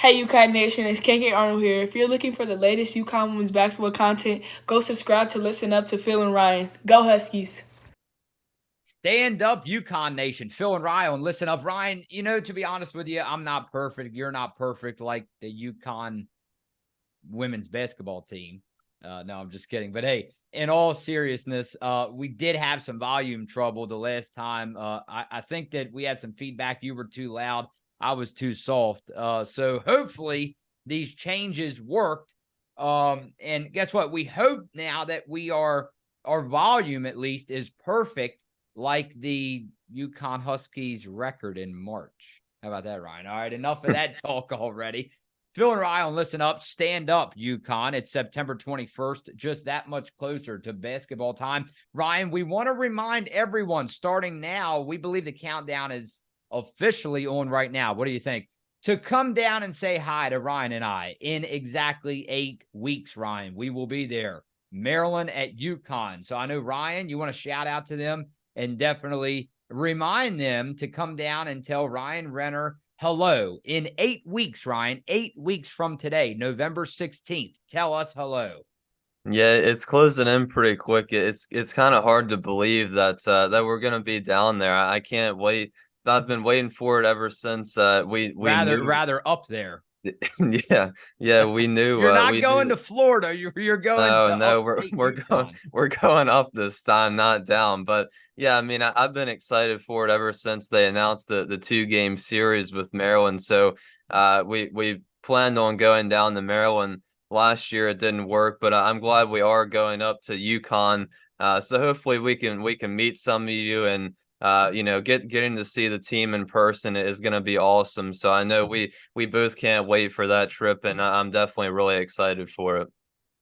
Hey UConn Nation, it's KK Arnold here. If you're looking for the latest UConn women's basketball content, go subscribe to Listen Up to Phil and Ryan. Go Huskies! Stand up, UConn Nation. Phil and Ryan, listen up. Ryan, to be honest with you, I'm not perfect. You're not perfect like the UConn women's basketball team. No, I'm just kidding. But hey, in all seriousness, we did have some volume trouble the last time. I think that we had some feedback. You were too loud. I was too soft. So hopefully these changes worked. And guess what? We hope now that our volume at least is perfect, like the UConn Huskies record in March. How about that, Ryan? All right, enough of that talk already. Phil and Ryan, listen up, stand up, UConn. It's September 21st, just that much closer to basketball time. Ryan, we want to remind everyone, starting now, we believe the countdown is officially on right now. What do you think? To come down and say hi to Ryan and I in exactly 8 weeks, Ryan. We will be there. Maryland at UConn. So I know, Ryan, you want to shout out to them and definitely remind them to come down and tell Ryan Renner hello in 8 weeks, Ryan. 8 weeks from today, November 16th. Tell us hello. Yeah, it's closing in pretty quick. It's kind of hard to believe that we're gonna be down there. I can't wait. I've been waiting for it ever since we knew. Rather up there. Yeah, we knew. You're not We going knew. to Florida. You're going No, to no, upstate we're going UConn. we're going up this time, not down. But yeah, I mean, I've been excited for it ever since they announced the 2-game series with Maryland. So we planned on going down to Maryland last year. It didn't work, but I'm glad we are going up to UConn. So hopefully we can meet some of you and getting to see the team in person is going to be awesome. So I know we both can't wait for that trip, and I'm definitely really excited for it.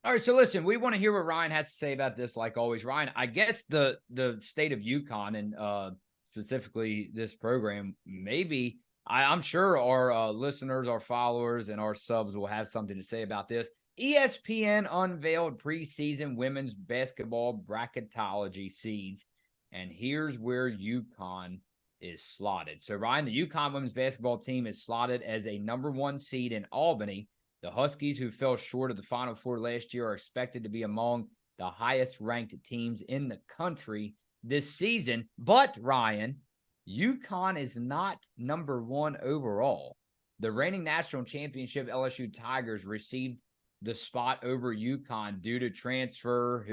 All right, so listen, we want to hear what Ryan has to say about this, like always. Ryan, I guess the state of UConn and specifically this program, maybe I'm sure our listeners, our followers, and our subs will have something to say about this. ESPN unveiled preseason women's basketball bracketology seeds, and here's where UConn is slotted. So, Ryan, the UConn women's basketball team is slotted as a #1 seed in Albany. The Huskies, who fell short of the Final Four last year, are expected to be among the highest-ranked teams in the country this season. But, Ryan, UConn is not #1 overall. The reigning national championship LSU Tigers received the spot over UConn due to transfer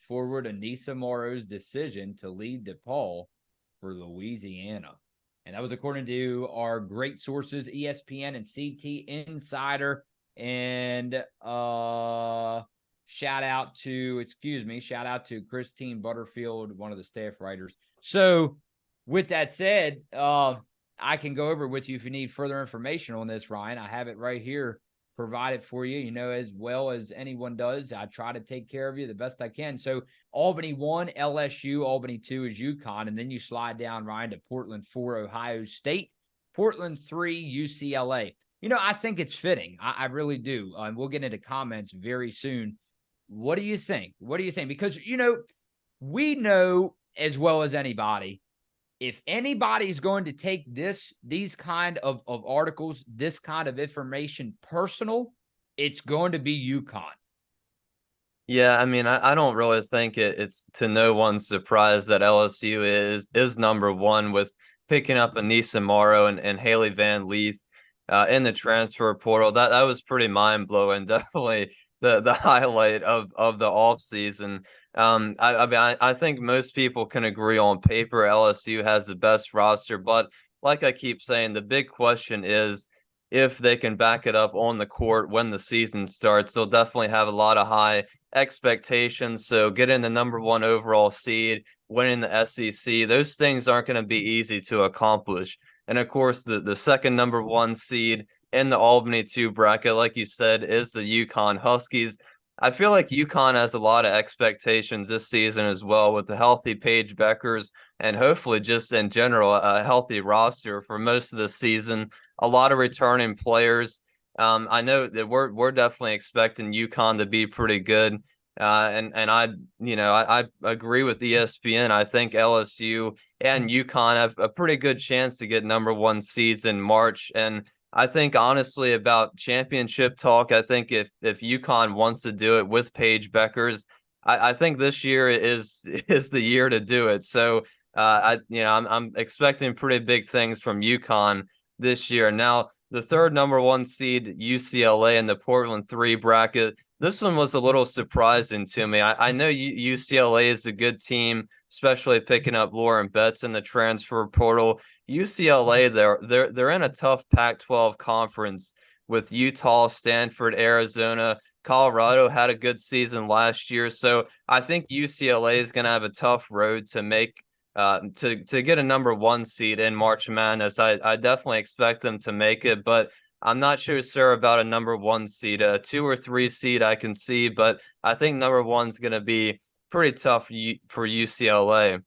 forward Anissa Morrow's decision to leave DePaul for Louisiana. And that was according to our great sources, ESPN and CT Insider. And shout out to Christine Butterfield, one of the staff writers. So with that said, I can go over it with you if you need further information on this, Ryan. I have it right here provided for you, as well as anyone does. I try to take care of you the best I can. So Albany 1, LSU, Albany 2 is UConn, and then you slide down, Ryan, to Portland 4, Ohio State, Portland 3, UCLA. I think it's fitting. I really do. We'll get into comments very soon. What do you think? Because, we know as well as anybody, if anybody's going to take these kind of articles, this kind of information personal, it's going to be UConn. Yeah, I mean, I don't really think it's to no one's surprise that LSU is #1 with picking up Anissa Morrow and Haley Van Leith in the transfer portal. That was pretty mind blowing. Definitely the highlight of the offseason. I think most people can agree on paper LSU has the best roster, but like I keep saying, the big question is if they can back it up on the court when the season starts. They'll definitely have a lot of high expectations. So getting the #1 overall seed, winning the SEC, those things aren't going to be easy to accomplish. And of course, the second #1 seed in the Albany 2 bracket, like you said, is the UConn Huskies. I feel like UConn has a lot of expectations this season as well, with the healthy Paige Beckers and hopefully just in general a healthy roster for most of the season. A lot of returning players. I know that we're definitely expecting UConn to be pretty good. And I agree with ESPN. I think LSU and UConn have a pretty good chance to get #1 seeds in March. And I think honestly about championship talk, I think if UConn wants to do it with Paige Beckers, I think this year is the year to do it. So I'm expecting pretty big things from UConn this year. Now the third number one seed UCLA in the Portland 3 bracket. This one was a little surprising to me. I know UCLA is a good team, especially picking up Lauren Betts in the transfer portal. UCLA, they're in a tough Pac-12 conference with Utah, Stanford, Arizona. Colorado had a good season last year, so I think UCLA is going to have a tough road to make to get a number one seed in March Madness. I definitely expect them to make it, but I'm not sure about a number one seed. A 2 or 3 seed I can see, but I think number one's going to be pretty tough for UCLA.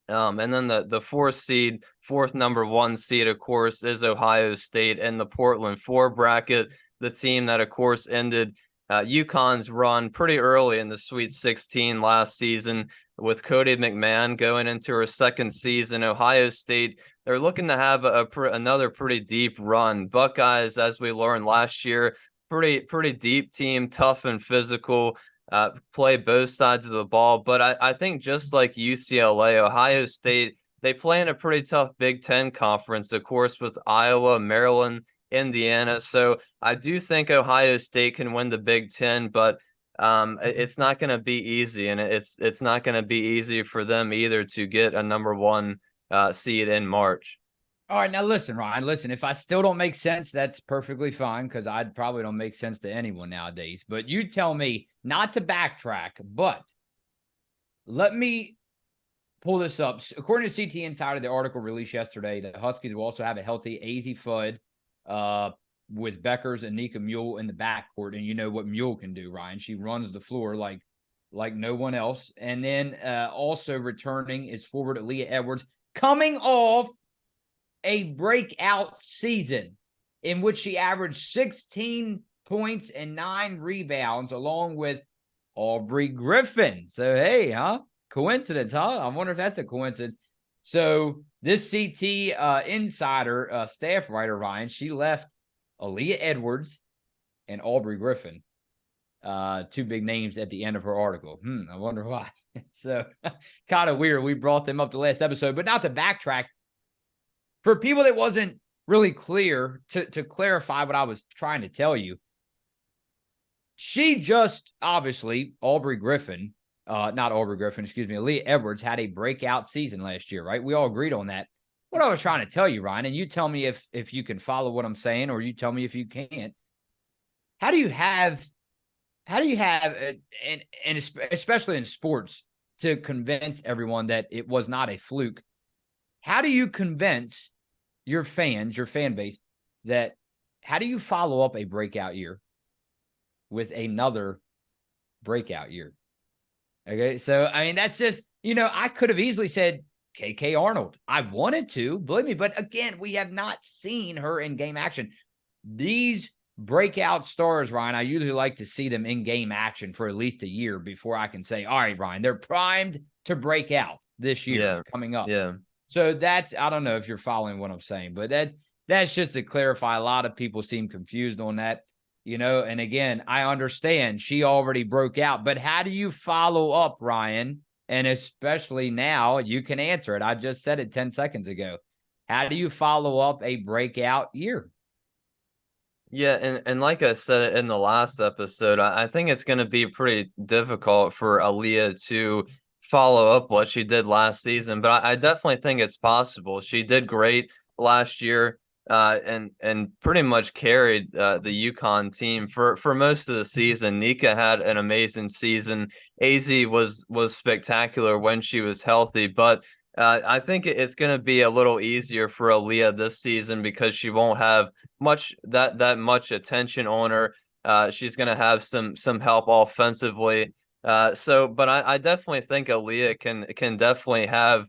And then the fourth number one seed, of course, is Ohio State in the Portland 4 bracket, the team that, of course, ended UConn's run pretty early in the Sweet 16 last season with Cody McMahon going into her second season. Ohio State, they're looking to have another pretty deep run. Buckeyes, as we learned last year, pretty deep team, tough and physical. Play both sides of the ball. But I think just like UCLA, Ohio State, they play in a pretty tough Big Ten conference, of course, with Iowa, Maryland, Indiana. So I do think Ohio State can win the Big Ten, but it's not going to be easy, and it's not going to be easy for them either to get a number one seed in March. All right, now listen, Ryan. Listen, if I still don't make sense, that's perfectly fine because I probably don't make sense to anyone nowadays. But you tell me not to backtrack, but let me pull this up. According to CT Insider, the article released yesterday, the Huskies will also have a healthy AZ Fudd with Beckers and Nika Mule in the backcourt. And you know what Mule can do, Ryan. She runs the floor like no one else. And then also returning is forward Aaliyah Edwards, coming off a breakout season in which she averaged 16 points and 9 rebounds along with Aubrey Griffin. So, hey, coincidence, I wonder if that's a coincidence. So this CT Insider staff writer, Ryan, she left Aaliyah Edwards and Aubrey Griffin, 2 big names at the end of her article. I wonder why. So kind of weird. We brought them up the last episode, but not to backtrack. For people that wasn't really clear, to clarify what I was trying to tell you, she just obviously, Aaliyah Edwards had a breakout season last year, right? We all agreed on that. What I was trying to tell you, Ryan, and you tell me if you can follow what I'm saying, or you tell me if you can't. How do you have, and especially in sports, to convince everyone that it was not a fluke? How do you convince your fans, your fan base, that how do you follow up a breakout year with another breakout year? Okay, so I mean, that's just, I could have easily said KK Arnold. I wanted to, believe me, but again, we have not seen her in game action. These breakout stars, Ryan, I usually like to see them in game action for at least a year before I can say, all right, Ryan, they're primed to break out this year coming up. Yeah. So that's, I don't know if you're following what I'm saying, but that's just to clarify. A lot of people seem confused on that, and again, I understand she already broke out, but how do you follow up, Ryan? And especially now, you can answer it. I just said it 10 seconds ago. How do you follow up a breakout year? Yeah, and like I said in the last episode, I think it's going to be pretty difficult for Aaliyah to follow up what she did last season, but I definitely think it's possible. She did great last year, and pretty much carried the UConn team for most of the season. Nika had an amazing season. AZ was spectacular when she was healthy, but I think it's going to be a little easier for Aaliyah this season because she won't have that much attention on her. She's going to have some help offensively. But I definitely think Aaliyah can definitely have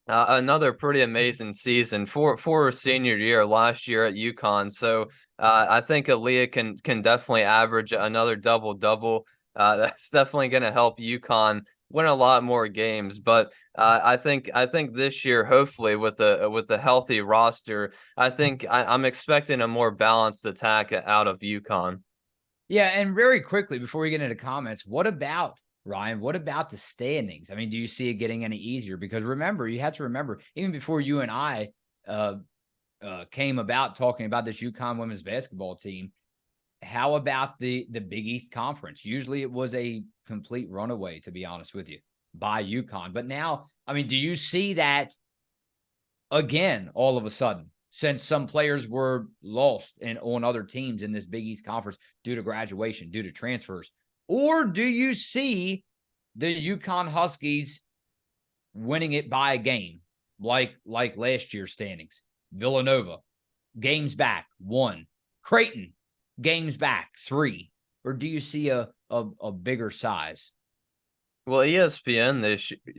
another pretty amazing season for her senior year last year at UConn. So I think Aaliyah can definitely average another double-double. That's definitely going to help UConn win a lot more games. But I think this year, hopefully with a healthy roster, I'm expecting a more balanced attack out of UConn. Yeah, and very quickly before we get into comments, what about Ryan? What about the standings? I mean, do you see it getting any easier? Because remember, you have to remember, even before you and I came about talking about this UConn women's basketball team, how about the Big East Conference? Usually it was a complete runaway, to be honest with you, by UConn. But now, I mean, do you see that again all of a sudden? Since some players were lost on other teams in this Big East Conference due to graduation, due to transfers? Or do you see the UConn Huskies winning it by a game, like last year's standings? Villanova, games back, 1. Creighton, games back, 3. Or do you see a bigger size? Well, ESPN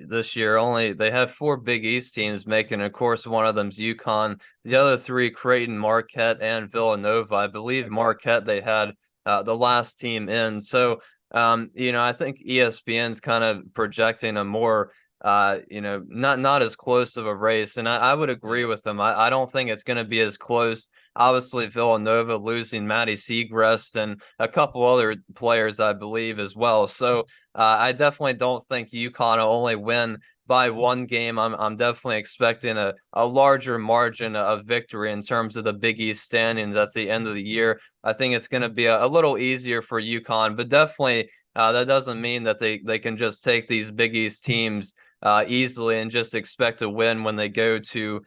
this year they have 4 Big East teams making. Of course, one of them's UConn. The other 3, Creighton, Marquette, and Villanova. I believe Marquette they had the last team in. So, I think ESPN's kind of projecting a more not as close of a race, and I would agree with them. I don't think it's going to be as close. Obviously, Villanova losing Maddie Segrest and a couple other players, I believe, as well. So I definitely don't think UConn will only win by 1 game. I'm definitely expecting a larger margin of victory in terms of the Big East standings at the end of the year. I think it's going to be a little easier for UConn, but definitely that doesn't mean that they can just take these Big East teams easily and just expect to win when they go to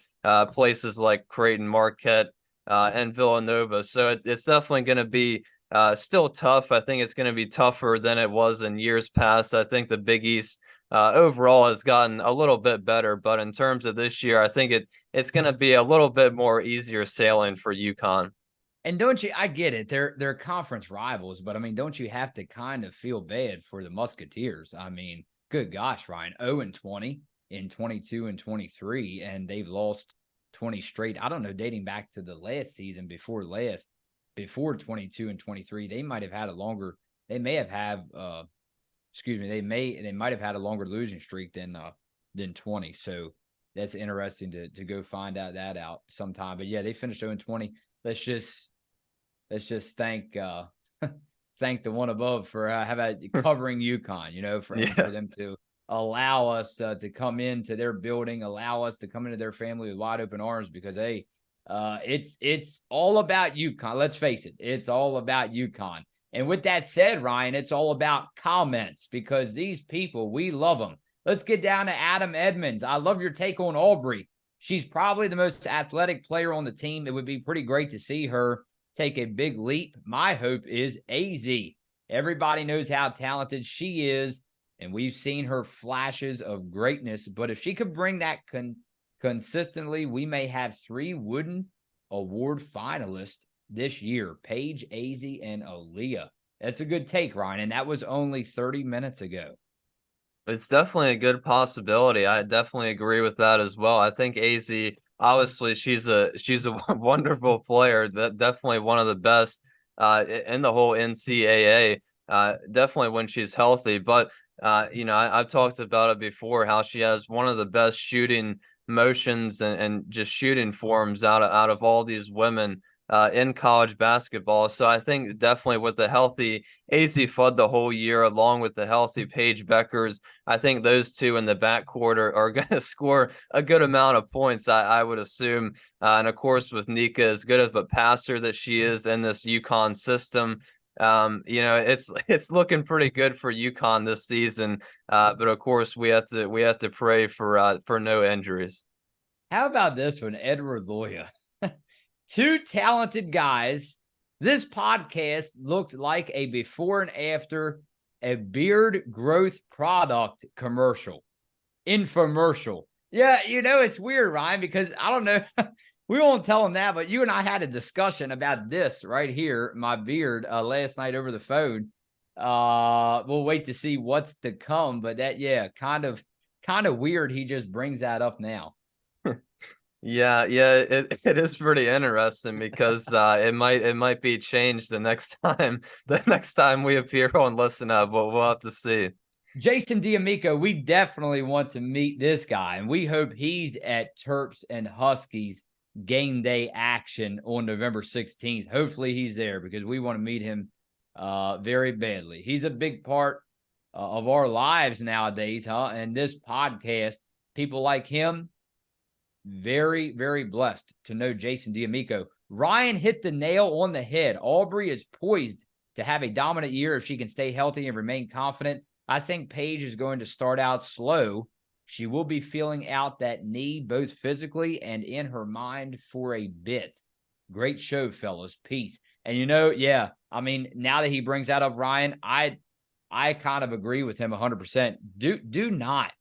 places like Creighton, Marquette, and Villanova. So it's definitely going to be still tough. I think it's going to be tougher than it was in years past. I think the Big East overall has gotten a little bit better, but in terms of this year, I think it's going to be a little bit more easier sailing for UConn. And don't you, I get it. They're conference rivals, but I mean, don't you have to kind of feel bad for the Musketeers? I mean, good gosh, Ryan, 0-20 in 22 and 23, and they've lost 20 straight. I don't know, dating back to the last season before 22 and 23, they might have had a longer, they may have had they might have had a longer losing streak than 20. So that's interesting to go find that out sometime. But yeah, they finished 0-20. Let's just thank thank the one above for how about covering UConn, for them to allow us to come into their building, allow us to come into their family with wide open arms, because hey, it's all about UConn. Let's face it, it's all about UConn. And with that said, Ryan, it's all about comments, because these people, we love them. Let's get down to Adam Edmonds. I love your take on Aubrey. She's probably the most athletic player on the team. It would be pretty great to see her take a big leap. My hope is AZ. Everybody knows how talented she is, and we've seen her flashes of greatness. But if she could bring that consistently, we may have 3 Wooden Award finalists this year: Paige, AZ, and Aaliyah. That's a good take, Ryan, and that was only 30 minutes ago. It's definitely a good possibility. I definitely agree with that as well. I think AZ, obviously, she's a wonderful player. That definitely one of the best in the whole NCAA. Definitely when she's healthy. But I've talked about it before, how she has one of the best shooting motions and just shooting forms out of all these women in college basketball. So I think definitely with the healthy AZ Fudd the whole year, along with the healthy Paige Beckers, I think those two in the backcourt are going to score a good amount of points, I would assume. And of course, with Nika, as good of a passer that she is in this UConn system, it's looking pretty good for UConn this season. But of course, we have to pray for no injuries. How about this one, Edward Loya? 2 talented guys. This podcast looked like a before and after a beard growth product commercial. Infomercial. Yeah, it's weird, Ryan, because I don't know. We won't tell them that, but you and I had a discussion about this right here, my beard, last night over the phone. We'll wait to see what's to come, but that, yeah, kind of weird. He just brings that up now. Yeah, it is pretty interesting, because it might be changed the next time we appear on Listen Up. We'll have to see. Jason D'Amico, we definitely want to meet this guy, and we hope he's at Terps and Huskies game day action on November 16th. Hopefully he's there because we want to meet him very badly. He's a big part of our lives nowadays, and this podcast, people like him, very, very blessed to know Jason D'Amico. Ryan hit the nail on the head. Aubrey is poised to have a dominant year if she can stay healthy and remain confident. I think Paige is going to start out slow. She will be feeling out that knee, both physically and in her mind, for a bit. Great show, fellas. Peace. And I mean, now that he brings that up, Ryan, I kind of agree with him 100%. Do not,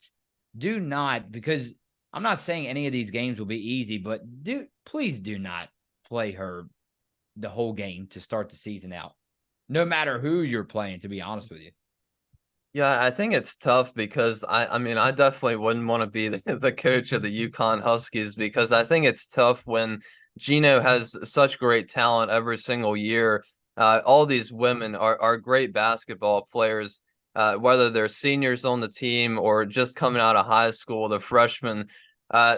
because I'm not saying any of these games will be easy, but please do not play her the whole game to start the season out. No matter who you're playing, to be honest with you. Yeah, I think it's tough because I mean, I definitely wouldn't want to be the coach of the UConn Huskies because I think it's tough when Gino has such great talent every single year. All these women are great basketball players, whether they're seniors on the team or just coming out of high school, the freshmen.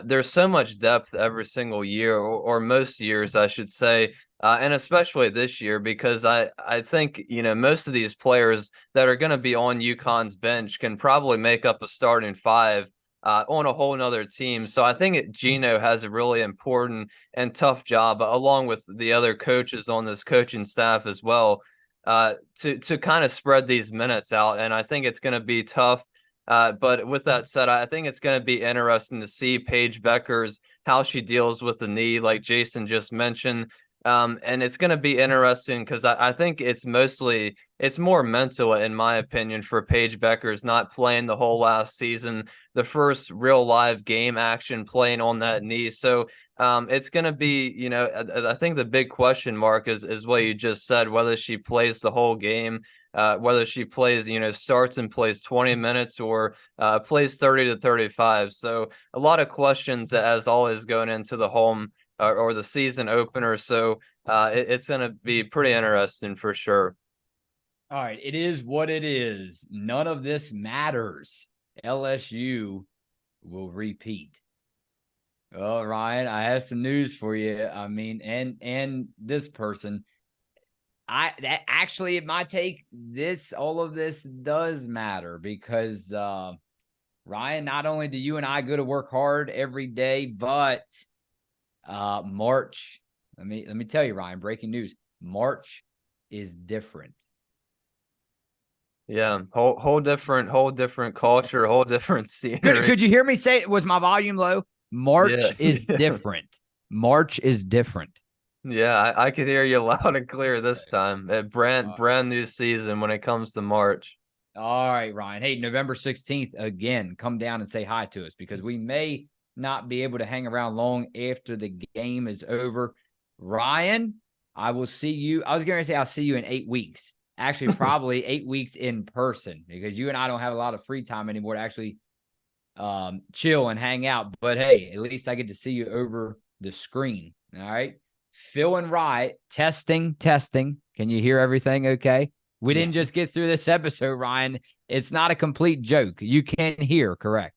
There's so much depth every single year, or most years, I should say. And especially this year, because I think, most of these players that are going to be on UConn's bench can probably make up a starting five on a whole nother team. So I think Gino has a really important and tough job, along with the other coaches on this coaching staff as well, to kind of spread these minutes out. And I think it's going to be tough. But with that said, I think it's going to be interesting to see Paige Beckers, how she deals with the knee, like Jason just mentioned. And it's going to be interesting because I think it's more mental, in my opinion, for Paige Beckers not playing the whole last season, the first real live game action playing on that knee. So it's going to be, I think the big question mark is what you just said, whether she plays the whole game, whether she plays, starts and plays 20 minutes or plays 30 to 35. So a lot of questions, as always, going into the home or the season opener. So it's going to be pretty interesting for sure. All right. It is what it is. None of this matters. LSU will repeat. Oh, Ryan, I have some news for you. I mean, and this person, in my take, all of this does matter because Ryan, not only do you and I go to work hard every day, but March, let me tell you, Ryan, breaking news. March is different. Yeah, whole different culture, whole different scenery. Could you hear me say, was my volume low? March is different. March is different. Yeah, I could hear you loud and clear this time. Brand new season when it comes to March. All right, Ryan. Hey, November 16th, again, come down and say hi to us because we may not be able to hang around long after the game is over. Ryan, I will see you. I was going to say I'll see you in 8 weeks. Actually, probably 8 weeks in person because you and I don't have a lot of free time anymore to actually chill and hang out. But hey, at least I get to see you over the screen. All right. Phil and Rye, testing. Can you hear everything okay? We didn't just get through this episode, Ryan. It's not a complete joke. You can hear, correct?